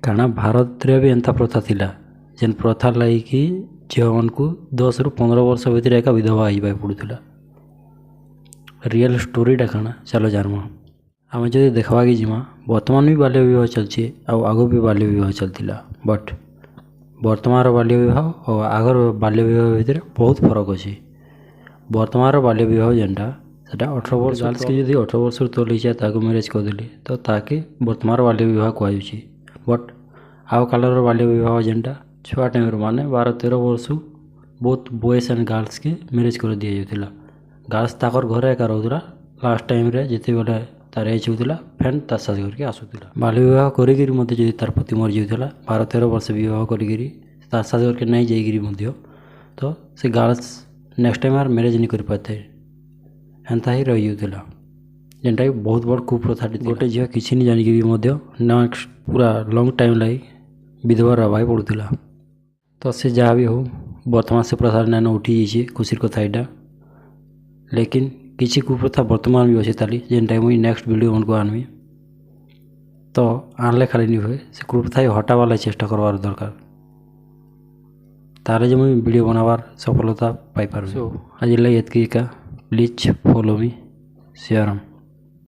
କାରଣ ଭାରତରେ ବି ଏନ୍ତା ପ୍ରଥା ଥିଲା ଯେନ୍ ପ୍ରଥା ଲାଗିକି ଝିଅମାନଙ୍କୁ 10ରୁ 15 ବର୍ଷ ଭିତରେ ଏକା ବିଧବା ହେଇଯିବାକୁ ପଡ଼ୁଥିଲା। ରିଏଲ୍ ଷ୍ଟୋରିଟା କାଣା ଚାଲ ଜାନ୍ମା। ଆମେ ଯଦି ଦେଖ୍ବାକେ ଯିମା ବର୍ତ୍ତମାନ ବି ବାଲ୍ୟ ବିବାହ ଚାଲିଛି ଆଉ ଆଗ ବି ବାଲ୍ୟ ବିବାହ ଚାଲିଥିଲା। ବଟ୍ ବର୍ତ୍ତମାନର ବାଲ୍ୟ ବିବାହ ଆଉ ଆଗର ବାଲ୍ୟ ବିବାହ ଭିତରେ ବହୁତ ଫରକ ଅଛି। ବର୍ତ୍ତମାନର ବାଲ୍ୟ ବିବାହ ଯେନ୍ଟା ସେଟା 18 ବର୍ଷ ଗାର୍ଲସକେ ଯଦି 18 ବର୍ଷରୁ ତଲେ ହେଇଯାଏ ତାକୁ ମ୍ୟାରେଜ୍ କରିଦେଲି ତ ତାକେ ବର୍ତ୍ତମାନର ବାଲ୍ୟ ବିବାହ କୁହାଯାଉଛି। ବଟ୍ ଆଉ କାଲର ବାଲ୍ୟ ବିବାହ ଯେନ୍ଟା ଛୁଆ ଟାଇମ୍ରୁ ମାନେ 12-13 ବର୍ଷରୁ ବହୁତ ବଏଜ୍ ଆଣ୍ଡ ଗାର୍ଲସକେ ମ୍ୟାରେଜ୍ କରି ଦିଆଯାଉଥିଲା। ଗାର୍ଲସ ତାଙ୍କର ଘରେ ଏକା ରହୁଥିଲା। ଲାଷ୍ଟ ଟାଇମ୍ରେ ଯେତେବେଳେ ତାର ଏଜ୍ ହେଉଥିଲା ଫେନ୍ ତା ଶାଶୁ ଘରକେ ଆସୁଥିଲା। ବାଲ୍ୟ ବିବାହ କରିକିରି ମଧ୍ୟ ଯଦି ତାର ପତି ମରିଯାଉଥିଲା 12-13 ବର୍ଷ ବିବାହ କରିକିରି ତା ଶାଶୁ ଘରକେ ନାଇଁ ଯାଇକିରି ମଧ୍ୟ ତ ସେ ଗାର୍ଲସ ନେକ୍ସଟ ଟାଇମ୍ ଆର୍ ମ୍ୟାରେଜ୍ ନି କରିପାରିଥାଏ। ହେନ୍ତା ହିଁ ରହିଯାଉଥିଲା ଯେନ୍ଟାକି ବହୁତ ବଡ଼ କୁପ୍ରଥାଟି। ଗୋଟେ ଝିଅ କିଛି ନି ଜାଣିକି ବି ମଧ୍ୟ ନେକ୍ସଟ ପୁରା ଲଙ୍ଗ୍ ଟାଇମ୍ ଲାଗି ବିଧବା ରହିବାକୁ ପଡ଼ୁଥିଲା। ତ ସେ ଯାହା ବି ହଉ ବର୍ତ୍ତମାନ ସେ ପ୍ରଥା ନାଇନ ଉଠିଯାଇଛି, ଖୁସିର କଥା ଏଇଟା। ଲେକିନ୍ କିଛି କୁପ୍ରଥା ବର୍ତ୍ତମାନ ବି ଅଛି ତାଲି ଯେନ୍ଟାକି ମୁଇଁ ନେକ୍ସଟ ଭିଡ଼ିଓ ମାନଙ୍କୁ ଆନ୍ମି। ତ ଆଣିଲେ ଖାଲି ନି ହୁଏ ସେ କୁପ୍ରଥା ହଟାବାର୍ ଲାଗି ଚେଷ୍ଟା କରବାର ଦରକାର। ତାହେଲେ ଯେ ମୁଇଁ ଭିଡ଼ିଓ ବନାବାର ସଫଳତା ପାଇପାରୁଛି। ଆଜି ଲାଗି ଏତ୍କି ଏକା। ପ୍ଲିଜ୍ ଫଲୋ ମି। ସିଆରାମ।